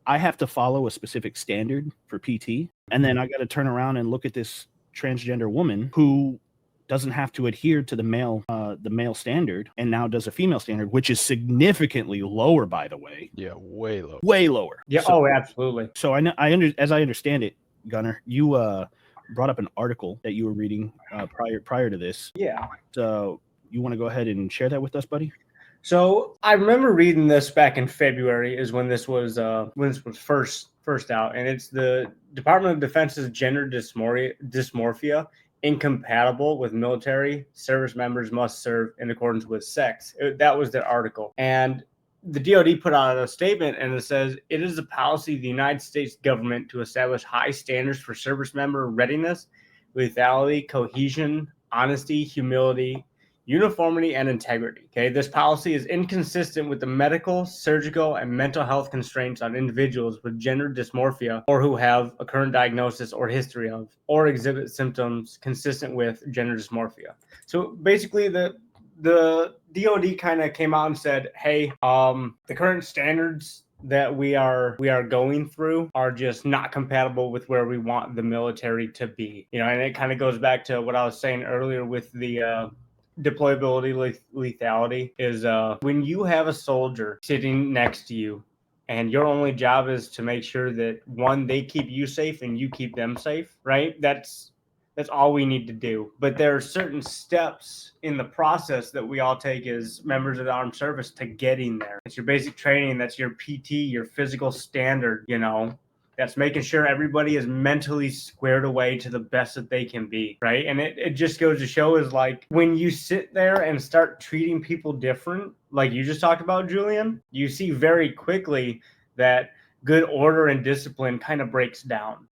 I have to follow a specific standard for PT, and then I got to turn around and look at this transgender woman who doesn't have to adhere to the male standard, and now does a female standard, which is significantly lower, by the way. Yeah, way lower. Way lower. Yeah. So, Absolutely. So as I understand it, Gunnar, you brought up an article that you were reading prior to this. Yeah. So you want to go ahead and share that with us, buddy? So I remember reading this back in February is when this was first out, and it's the Department of Defense's gender dysmorphia incompatible with military service members must serve in accordance with sex. That was their article, and the DoD put out a statement, and it says it is the policy of the United States government to establish high standards for service member readiness, lethality, cohesion, honesty, humility, uniformity, and integrity. Okay, this policy is inconsistent with the medical, surgical, and mental health constraints on individuals with gender dysmorphia or who have a current diagnosis or history of or exhibit symptoms consistent with gender dysmorphia. So basically, the DoD kind of came out and said, hey, the current standards that we are going through are just not compatible with where we want the military to be. You know, and it kind of goes back to what I was saying earlier with the deployability lethality is when you have a soldier sitting next to you and your only job is to make sure that one, they keep you safe and you keep them safe, right? That's all we need to do. But there are certain steps in the process that we all take as members of the armed service to getting there. It's your basic training, that's your PT, your physical standard, you know. That's making sure everybody is mentally squared away to the best that they can be, right? And it just goes to show is like when you sit there and start treating people different, like you just talked about, Julian, you see very quickly that good order and discipline kind of breaks down.